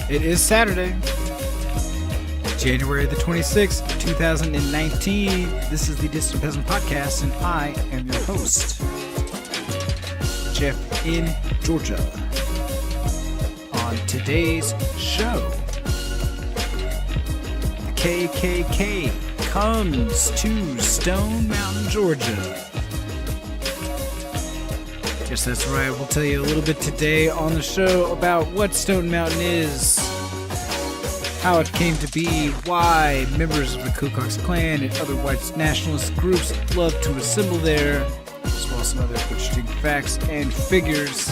It is Saturday, January the 26th, 2019. This is the Distant Peasant Podcast, and I am your host, Jeff in Georgia. On today's show, the KKK comes to Stone Mountain, Georgia. Yes, that's right. We'll tell you a little bit today on the show about what Stone Mountain is, how it came to be, why members of the Ku Klux Klan and other white nationalist groups love to assemble there, as well as some other interesting facts and figures.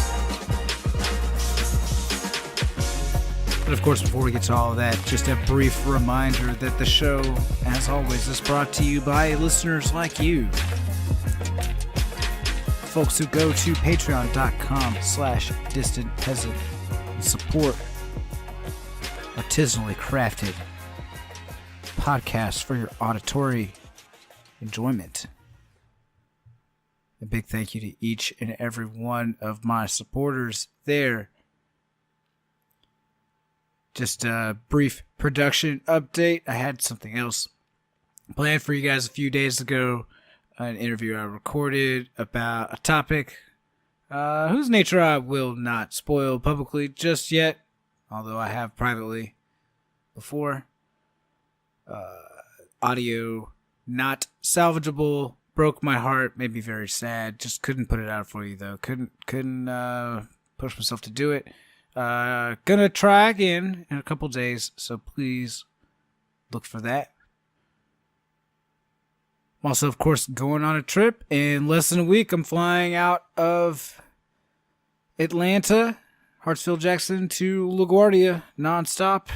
But of course, before we get to all of that, just a brief reminder that the show, as always, is brought to you by listeners like you. Folks who go to patreon.com/distantpeasant and support artisanally crafted podcasts for your auditory enjoyment. A big thank you to each and every one of my supporters there. Just a brief production update. I had something else planned for you guys a few days ago. An interview I recorded about a topic whose nature I will not spoil publicly just yet, although I have privately before. Audio not salvageable, broke my heart, made me very sad. Just couldn't put it out for you though. Couldn't push myself to do it. Gonna try again in a couple days, so please look for that. I'm also, of course, going on a trip. In less than a week, I'm flying out of Atlanta, Hartsfield Jackson, to LaGuardia nonstop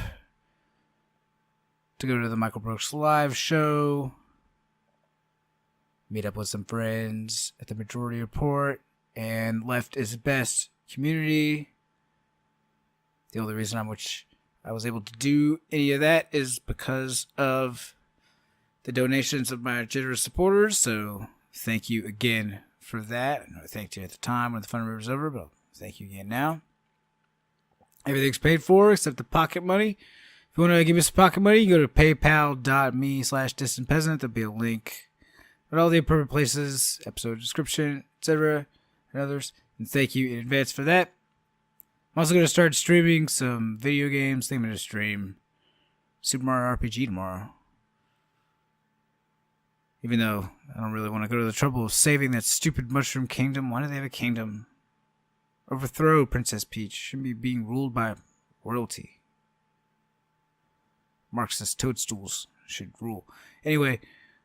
to go to the Michael Brooks live show, meet up with some friends at the Majority Report, and Left is Best community. The only reason I was able to do any of that is because of the donations of my generous supporters, so thank you again for that. I thanked you at the time when the fundraiser was over, but thank you again now. Everything's paid for except the pocket money. If you want to give me some pocket money, you go to paypal.me/distantpeasant. There'll be a link at all the appropriate places, episode description, etc., and others. And thank you in advance for that. I'm also going to start streaming some video games. I think I'm going to stream Super Mario RPG tomorrow. Even though I don't really want to go to the trouble of saving that stupid Mushroom Kingdom. Why do they have a kingdom? Overthrow Princess Peach. Shouldn't be being ruled by royalty. Marxist toadstools should rule. Anyway,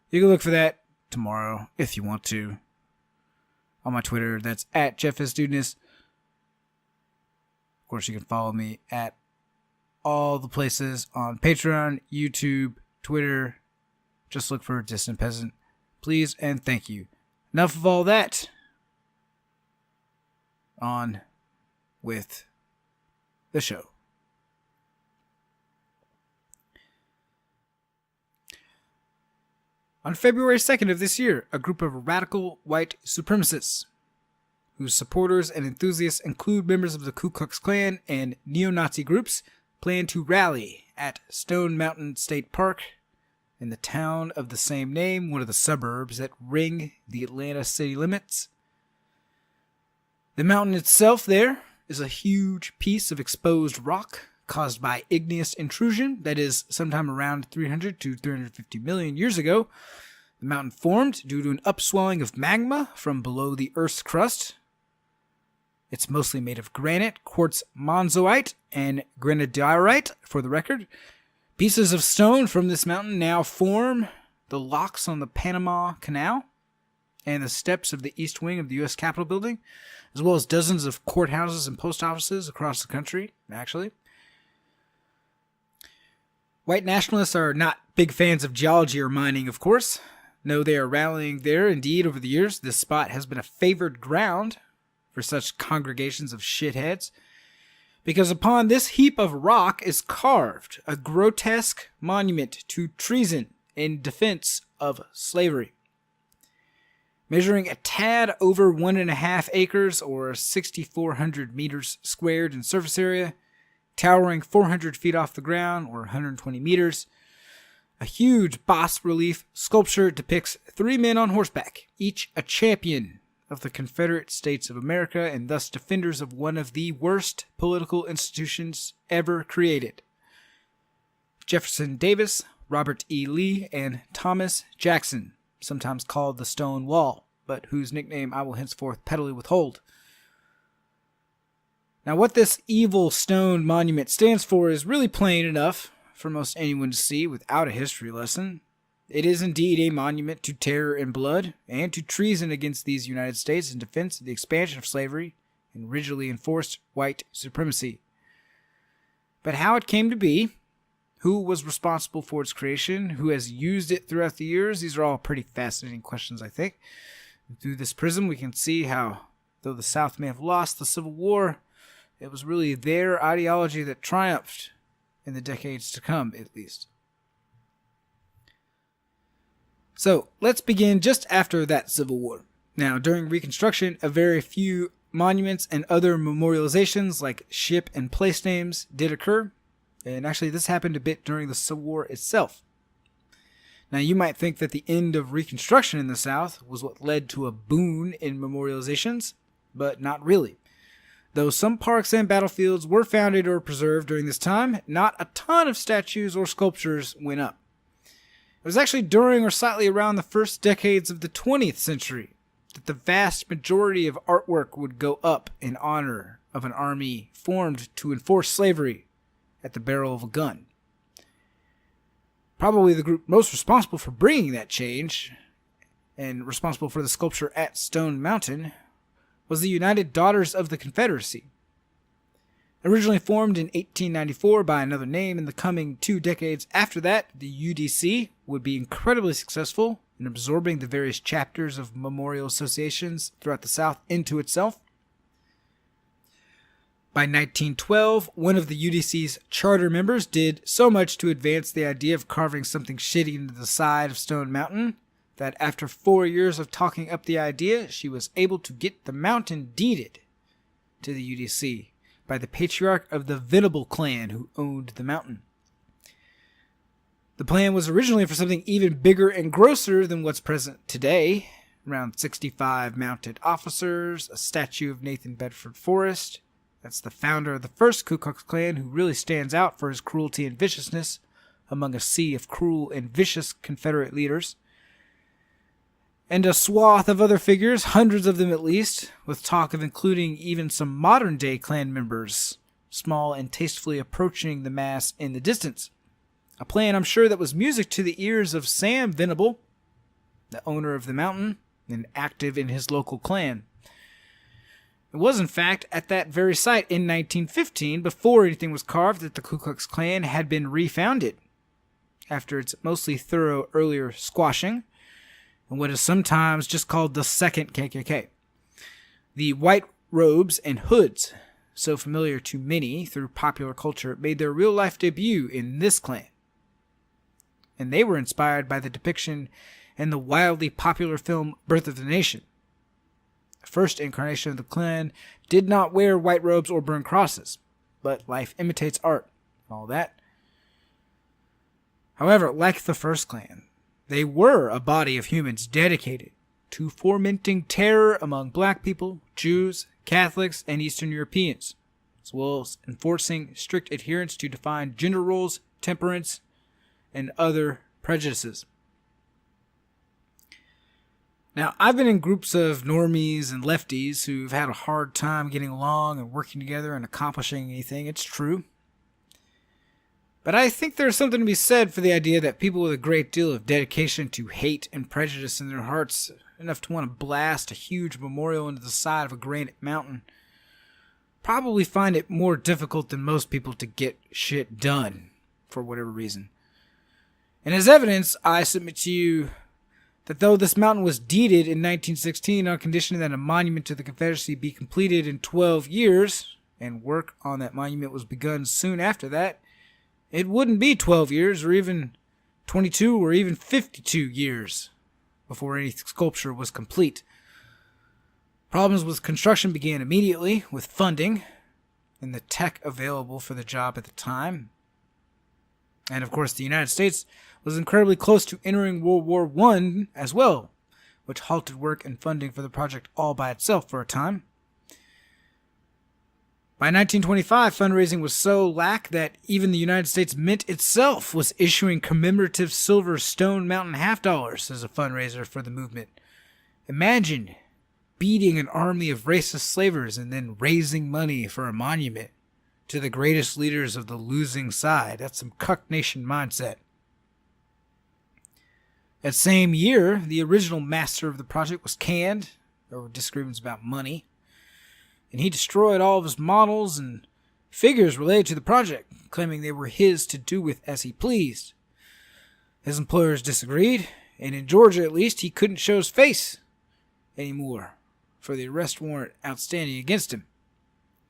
you can look for that tomorrow if you want to. On my Twitter, that's at JeffSDudeness. Of course, you can follow me at all the places on Patreon, YouTube, Twitter. Just look for Distant Peasant, please, and thank you. Enough of all that. On with the show. On February 2nd of this year, a group of radical white supremacists, whose supporters and enthusiasts include members of the Ku Klux Klan and neo-Nazi groups, plan to rally at Stone Mountain State Park in the town of the same name, one of the suburbs that ring the Atlanta city limits. The mountain itself there is a huge piece of exposed rock caused by igneous intrusion that is sometime around 300 to 350 million years ago. The mountain formed due to an upswelling of magma from below the Earth's crust. It's mostly made of granite, quartz monzonite, and granodiorite, for the record. Pieces of stone from this mountain now form the locks on the Panama Canal and the steps of the east wing of the U.S. Capitol building, as well as dozens of courthouses and post offices across the country, actually. White nationalists are not big fans of geology or mining, of course. No, they are rallying there. Indeed, over the years, this spot has been a favored ground for such congregations of shitheads, because upon this heap of rock is carved a grotesque monument to treason in defense of slavery. Measuring a tad over 1.5 acres or 6,400 meters squared in surface area, Towering 400 feet off the ground, or 120 meters, a huge bas-relief sculpture depicts 3 men on horseback, each a champion of the Confederate States of America and thus defenders of one of the worst political institutions ever created. Jefferson Davis, Robert E. Lee, and Thomas Jackson, sometimes called the Stonewall, but whose nickname I will henceforth pettily withhold. Now, what this evil stone monument stands for is really plain enough for most anyone to see without a history lesson. It is indeed a monument to terror and blood, and to treason against these United States in defense of the expansion of slavery and rigidly enforced white supremacy. But how it came to be, who was responsible for its creation, who has used it throughout the years, these are all pretty fascinating questions, I think. Through this prism, we can see how, though the South may have lost the Civil War, it was really their ideology that triumphed in the decades to come, at least. So, let's begin just after that Civil War. Now, during Reconstruction, a very few monuments and other memorializations like ship and place names did occur, and actually this happened a bit during the Civil War itself. Now, you might think that the end of Reconstruction in the South was what led to a boon in memorializations, but not really. Though some parks and battlefields were founded or preserved during this time, not a ton of statues or sculptures went up. It was actually during or slightly around the first decades of the 20th century that the vast majority of artwork would go up in honor of an army formed to enforce slavery at the barrel of a gun. Probably the group most responsible for bringing that change, and responsible for the sculpture at Stone Mountain, was the United Daughters of the Confederacy. Originally formed in 1894 by another name, in the coming 2 decades after that, the UDC would be incredibly successful in absorbing the various chapters of memorial associations throughout the South into itself. By 1912, one of the UDC's charter members did so much to advance the idea of carving something shitty into the side of Stone Mountain that after 4 years of talking up the idea, she was able to get the mountain deeded to the UDC by the patriarch of the Venable clan who owned the mountain. The plan was originally for something even bigger and grosser than what's present today. Around 65 mounted officers, a statue of Nathan Bedford Forrest. That's the founder of the first Ku Klux Klan, who really stands out for his cruelty and viciousness among a sea of cruel and vicious Confederate leaders. And a swath of other figures, hundreds of them at least, with talk of including even some modern-day Klan members, small and tastefully approaching the mass in the distance. A plan, I'm sure, that was music to the ears of Sam Venable, the owner of the mountain, and active in his local Klan. It was, in fact, at that very site in 1915, before anything was carved, that the Ku Klux Klan had been refounded, after its mostly thorough earlier squashing, and what is sometimes just called the Second KKK. The white robes and hoods, so familiar to many through popular culture, made their real-life debut in this Klan. And they were inspired by the depiction in the wildly popular film Birth of the Nation. The first incarnation of the Klan did not wear white robes or burn crosses, but life imitates art and all that. However, like the first Klan, they were a body of humans dedicated to fomenting terror among black people, Jews, Catholics, and Eastern Europeans, as well as enforcing strict adherence to defined gender roles, temperance, and other prejudices. Now, I've been in groups of normies and lefties who've had a hard time getting along and working together and accomplishing anything. It's true. But I think there's something to be said for the idea that people with a great deal of dedication to hate and prejudice in their hearts, enough to want to blast a huge memorial into the side of a granite mountain, probably find it more difficult than most people to get shit done, for whatever reason. And as evidence, I submit to you that though this mountain was deeded in 1916 on condition that a monument to the Confederacy be completed in 12 years, and work on that monument was begun soon after that, it wouldn't be 12 years or even 22 or even 52 years before any sculpture was complete. Problems with construction began immediately with funding, and the tech available for the job at the time. And of course, the United States was incredibly close to entering World War I as well, which halted work and funding for the project all by itself for a time. By 1925, fundraising was so lack that even the United States Mint itself was issuing commemorative silver Stone Mountain half-dollars as a fundraiser for the movement. Imagine beating an army of racist slavers and then raising money for a monument to the greatest leaders of the losing side. That's some cuck nation mindset. That same year, the original master of the project was canned. There were disagreements about money. And he destroyed all of his models and figures related to the project, claiming they were his to do with as he pleased. His employers disagreed, and in Georgia at least, he couldn't show his face anymore for the arrest warrant outstanding against him.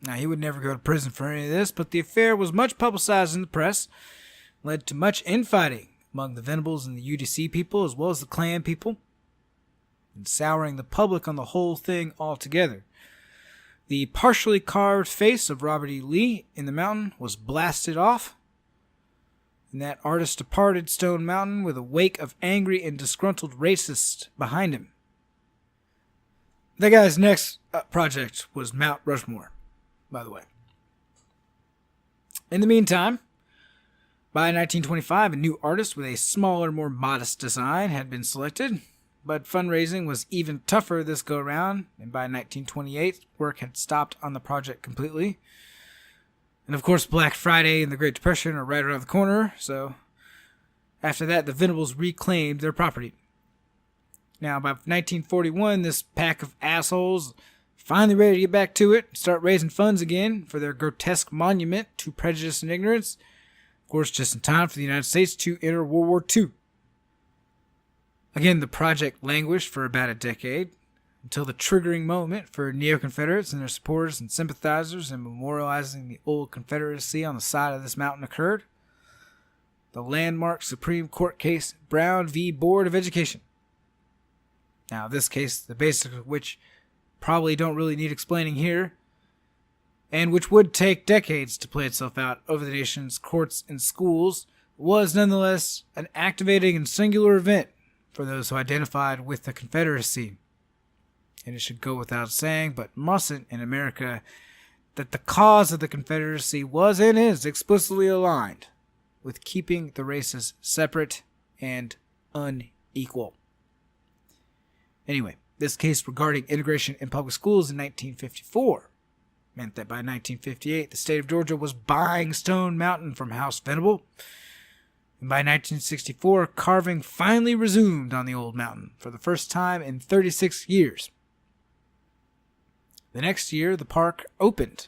Now, he would never go to prison for any of this, but the affair was much publicized in the press, led to much infighting among the Venables and the UDC people, as well as the Klan people, and souring the public on the whole thing altogether. The partially carved face of Robert E. Lee in the mountain was blasted off, and that artist departed Stone Mountain with a wake of angry and disgruntled racists behind him. That guy's next project was Mount Rushmore, by the way. In the meantime, by 1925, a new artist with a smaller, more modest design had been selected, but fundraising was even tougher this go-around, and by 1928, work had stopped on the project completely. And of course, Black Friday and the Great Depression are right around the corner, so after that, the Venables reclaimed their property. Now, by 1941, this pack of assholes finally ready to get back to it and start raising funds again for their grotesque monument to prejudice and ignorance. Of course, just in time for the United States to enter World War II. Again, the project languished for about a decade, until the triggering moment for neo-Confederates and their supporters and sympathizers in memorializing the old Confederacy on the side of this mountain occurred. The landmark Supreme Court case, Brown v. Board of Education. Now, this case, the basics of which probably don't really need explaining here, and which would take decades to play itself out over the nation's courts and schools, was nonetheless an activating and singular event for those who identified with the Confederacy. And it should go without saying, but mustn't in America, that the cause of the Confederacy was and is explicitly aligned with keeping the races separate and unequal. Anyway, this case regarding integration in public schools in 1954 meant that by 1958, the state of Georgia was buying Stone Mountain from House Venable. And by 1964, carving finally resumed on the old mountain for the first time in 36 years. The next year, the park opened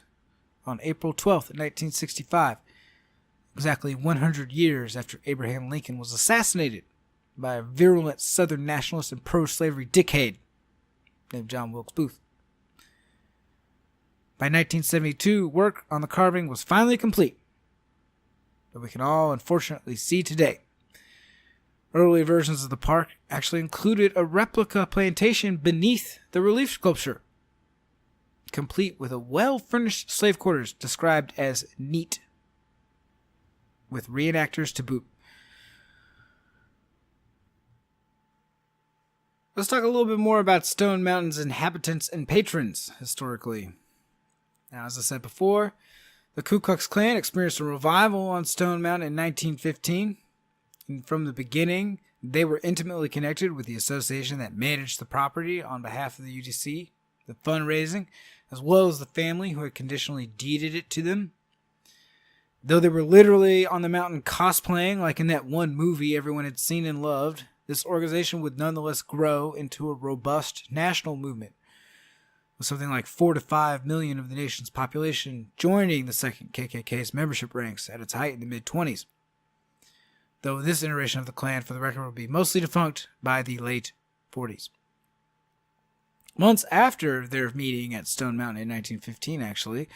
on April 12th, 1965, exactly 100 years after Abraham Lincoln was assassinated by a virulent Southern nationalist and pro-slavery dickhead named John Wilkes Booth. By 1972, work on the carving was finally complete, that we can all unfortunately see today. Early versions of the park actually included a replica plantation beneath the relief sculpture, complete with a well-furnished slave quarters described as neat, with reenactors to boot. Let's talk a little bit more about Stone Mountain's inhabitants and patrons historically. Now, as I said before, the Ku Klux Klan experienced a revival on Stone Mountain in 1915. And from the beginning, they were intimately connected with the association that managed the property on behalf of the UDC, the fundraising, as well as the family who had conditionally deeded it to them. Though they were literally on the mountain cosplaying like in that one movie everyone had seen and loved, this organization would nonetheless grow into a robust national movement, with something like 4 to 5 million of the nation's population joining the second KKK's membership ranks at its height in the mid-20s. Though this iteration of the Klan, for the record, would be mostly defunct by the late 40s. Months after their meeting at Stone Mountain in 1915, actually,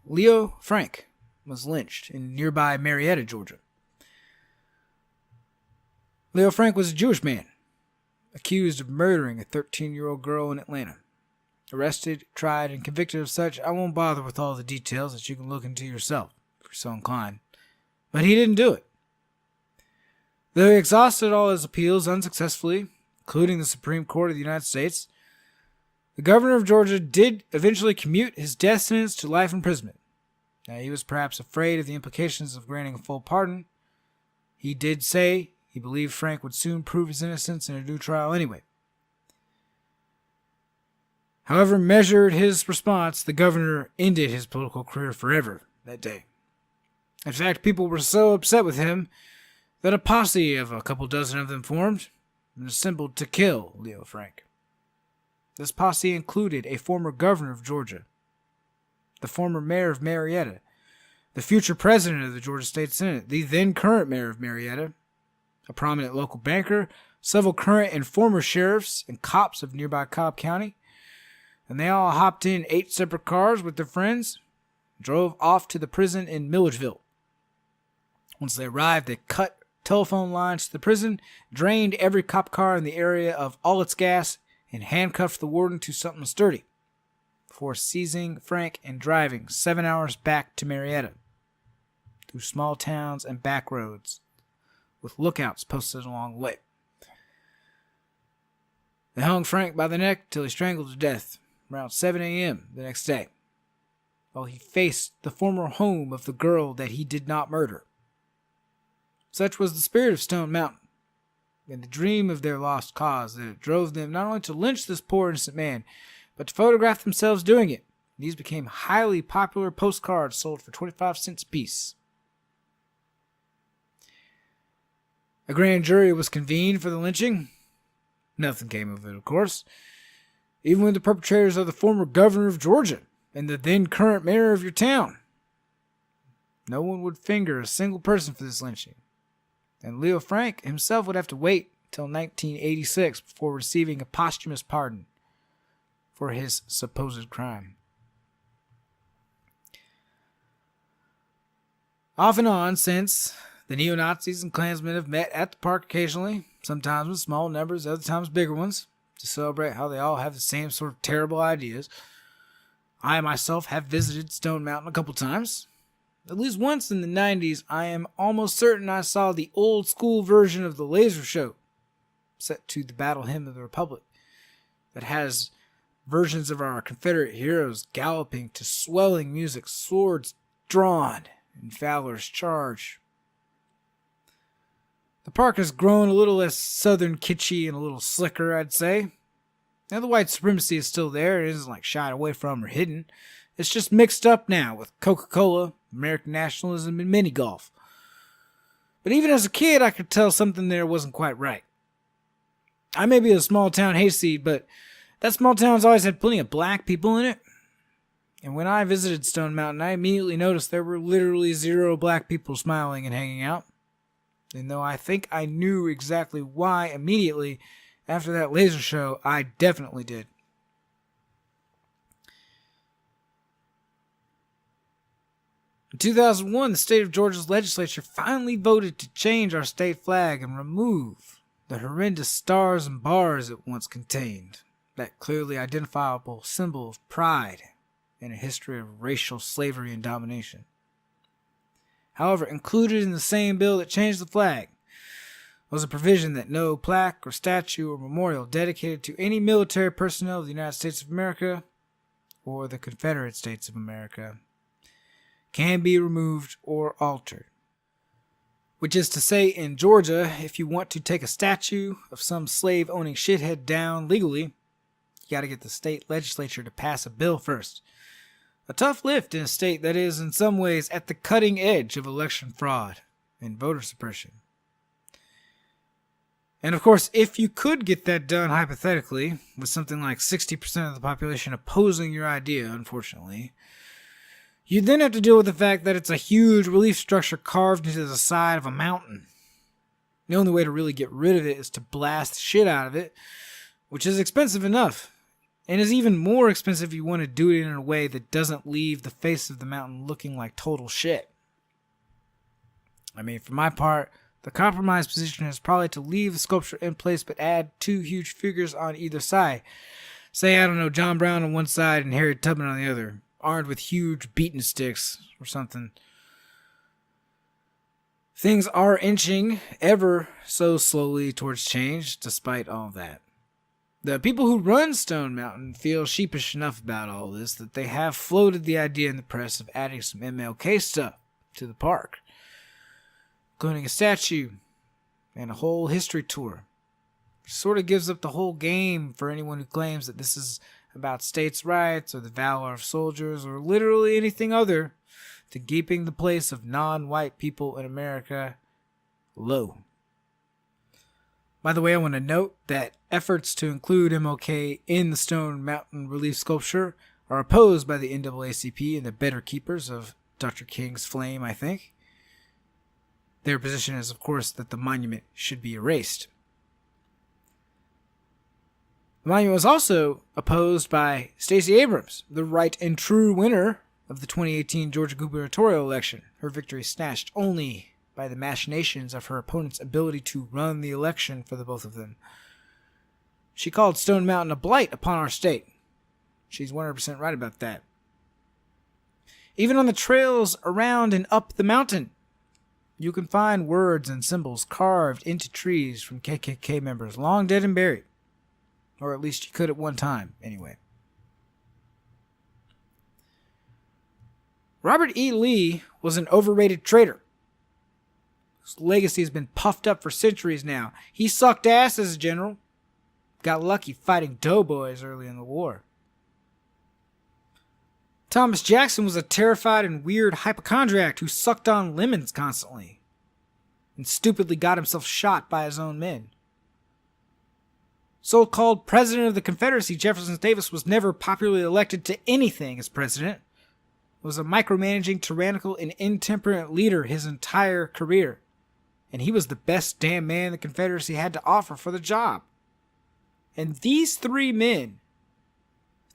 Leo Frank was lynched in nearby Marietta, Georgia. Leo Frank was a Jewish man, accused of murdering a 13-year-old girl in Atlanta. arrested, tried, and convicted of such. I won't bother with all the details that you can look into yourself, if you're so inclined. But he didn't do it. Though he exhausted all his appeals unsuccessfully, including the Supreme Court of the United States, the governor of Georgia did eventually commute his death sentence to life imprisonment. Now, he was perhaps afraid of the implications of granting a full pardon. He did say he believed Frank would soon prove his innocence in a new trial anyway. However measured his response, the governor ended his political career forever that day. In fact, people were so upset with him that a posse of a couple dozen of them formed and assembled to kill Leo Frank. This posse included a former governor of Georgia, the former mayor of Marietta, the future president of the Georgia State Senate, the then current mayor of Marietta, a prominent local banker, several current and former sheriffs and cops of nearby Cobb County, and they all hopped in 8 separate cars with their friends and drove off to the prison in Milledgeville. Once they arrived, they cut telephone lines to the prison, drained every cop car in the area of all its gas, and handcuffed the warden to something sturdy before seizing Frank and driving 7 hours back to Marietta through small towns and back roads with lookouts posted along the way. They hung Frank by the neck till he strangled to death around 7 a.m. the next day, while he faced the former home of the girl that he did not murder. Such was the spirit of Stone Mountain, and the dream of their lost cause, that it drove them not only to lynch this poor innocent man, but to photograph themselves doing it. These became highly popular postcards sold for 25 cents apiece. A grand jury was convened for the lynching. Nothing came of it, of course. Even when the perpetrators are the former governor of Georgia and the then current mayor of your town, no one would finger a single person for this lynching. And Leo Frank himself would have to wait until 1986 before receiving a posthumous pardon for his supposed crime. Off and on since, the neo-Nazis and Klansmen have met at the park occasionally, sometimes with small numbers, other times bigger ones, to celebrate how they all have the same sort of terrible ideas. I myself have visited Stone Mountain a couple times. At least once in the 90s, I am almost certain I saw the old school version of the laser show, set to the Battle Hymn of the Republic, that has versions of our Confederate heroes galloping to swelling music, swords drawn, and valorous charge. The park has grown a little less southern kitschy and a little slicker, I'd say. Now, the white supremacy is still there. It isn't like shied away from or hidden. It's just mixed up now with Coca-Cola, American nationalism, and mini-golf. But even as a kid, I could tell something there wasn't quite right. I may be a small-town hayseed, but that small town's always had plenty of black people in it. And when I visited Stone Mountain, I immediately noticed there were literally 0 black people smiling and hanging out. And though I think I knew exactly why immediately after that laser show, I definitely did. In 2001, the state of Georgia's legislature finally voted to change our state flag and remove the horrendous stars and bars it once contained, that clearly identifiable symbol of pride in a history of racial slavery and domination. However, included in the same bill that changed the flag was a provision that no plaque or statue or memorial dedicated to any military personnel of the United States of America or the Confederate States of America can be removed or altered. Which is to say, in Georgia, if you want to take a statue of some slave-owning shithead down legally, you gotta get the state legislature to pass a bill first. A tough lift in a state that is, in some ways, at the cutting edge of election fraud and voter suppression. And of course, if you could get that done hypothetically, with something like 60% of the population opposing your idea, unfortunately, you'd then have to deal with the fact that it's a huge relief structure carved into the side of a mountain. The only way to really get rid of it is to blast the shit out of it, which is expensive enough. And is even more expensive if you want to do it in a way that doesn't leave the face of the mountain looking like total shit. I mean, for my part, the compromise position is probably to leave the sculpture in place but add 2 huge figures on either side. Say, I don't know, John Brown on one side and Harriet Tubman on the other, armed with huge beating sticks or something. Things are inching ever so slowly towards change, despite all that. The people who run Stone Mountain feel sheepish enough about all this that they have floated the idea in the press of adding some MLK stuff to the park, including a statue and a whole history tour. Sort of gives up the whole game for anyone who claims that this is about states' rights or the valor of soldiers or literally anything other than keeping the place of non-white people in America low. By the way, I want to note that efforts to include MLK in the Stone Mountain relief sculpture are opposed by the NAACP and the better keepers of Dr. King's flame, I think. Their position is, of course, that the monument should be erased. The monument was also opposed by Stacey Abrams, the right and true winner of the 2018 Georgia gubernatorial election. Her victory snatched only by the machinations of her opponent's ability to run the election for the both of them. She called Stone Mountain a blight upon our state. She's 100% right about that. Even on the trails around and up the mountain, you can find words and symbols carved into trees from KKK members, long dead and buried. Or at least you could at one time, anyway. Robert E. Lee was an overrated traitor. His legacy has been puffed up for centuries now. He sucked ass as a general. Got lucky fighting doughboys early in the war. Thomas Jackson was a terrified and weird hypochondriac who sucked on lemons constantly and stupidly got himself shot by his own men. So-called president of the Confederacy, Jefferson Davis, was never popularly elected to anything as president. He was a micromanaging, tyrannical, and intemperate leader his entire career. And he was the best damn man the Confederacy had to offer for the job. And these three men,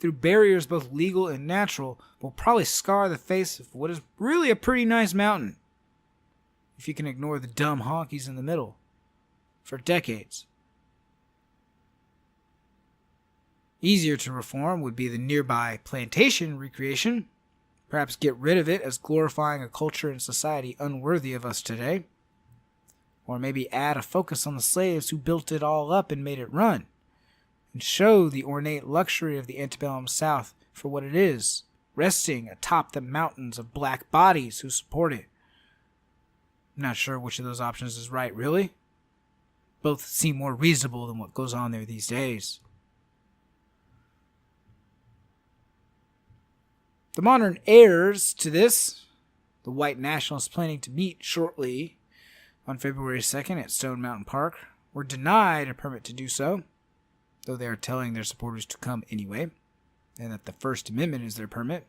through barriers both legal and natural, will probably scar the face of what is really a pretty nice mountain, if you can ignore the dumb honkies in the middle, for decades. Easier to reform would be the nearby plantation recreation. Perhaps get rid of it as glorifying a culture and society unworthy of us today. Or maybe add a focus on the slaves who built it all up and made it run. And show the ornate luxury of the antebellum South for what it is, resting atop the mountains of black bodies who support it. I'm not sure which of those options is right, really. Both seem more reasonable than what goes on there these days. The modern heirs to this, the white nationalists planning to meet shortly on February 2nd at Stone Mountain Park, were denied a permit to do so, though they are telling their supporters to come anyway, and that the First Amendment is their permit.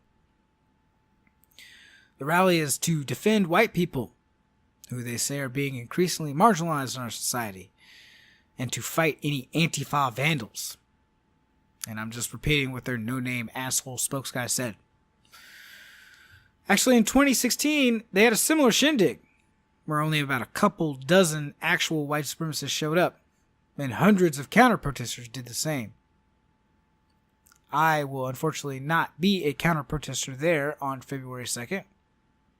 The rally is to defend white people, who they say are being increasingly marginalized in our society, and to fight any Antifa vandals. And I'm just repeating what their no-name asshole spokesguy said. Actually, in 2016, they had a similar shindig, where only about a couple dozen actual white supremacists showed up, and hundreds of counter-protesters did the same. I will unfortunately not be a counter-protester there on February 2nd.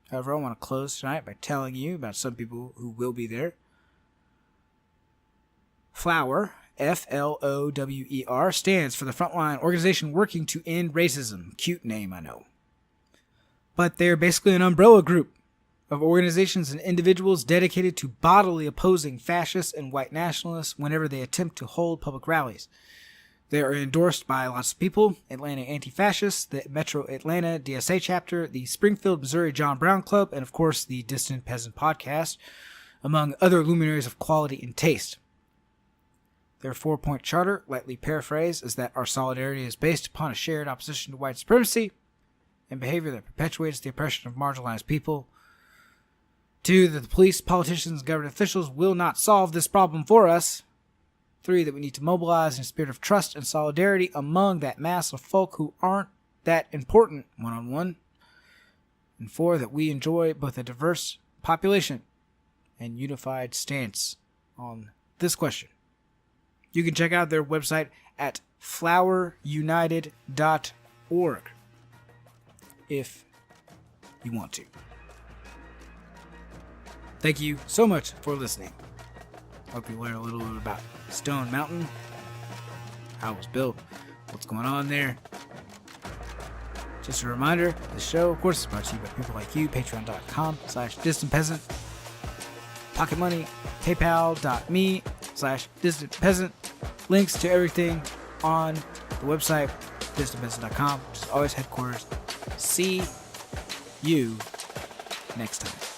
However, I want to close tonight by telling you about some people who will be there. FLOWER, F-L-O-W-E-R, stands for the Frontline Organization Working to End Racism. Cute name, I know. But they're basically an umbrella group of organizations and individuals dedicated to bodily opposing fascists and white nationalists whenever they attempt to hold public rallies. They are endorsed by lots of people: Atlanta Anti-Fascists, the Metro Atlanta DSA chapter, the Springfield, Missouri John Brown Club, and of course the Distant Peasant Podcast, among other luminaries of quality and taste. Their 4-point charter, lightly paraphrased, is that our solidarity is based upon a shared opposition to white supremacy and behavior that perpetuates the oppression of marginalized people. 2, that the police, politicians, and government officials will not solve this problem for us. 3, that we need to mobilize in a spirit of trust and solidarity among that mass of folk who aren't that important one-on-one. And 4, that we enjoy both a diverse population and unified stance on this question. You can check out their website at flowerunited.org if you want to. Thank you so much for listening. Hope you learned a little bit about Stone Mountain, how it was built, what's going on there. Just a reminder, the show, of course, is brought to you by people like you, patreon.com/distantpeasant, Pocket Money, paypal.me/distantpeasant. Links to everything on the website, distantpeasant.com, which is always headquarters. See you next time.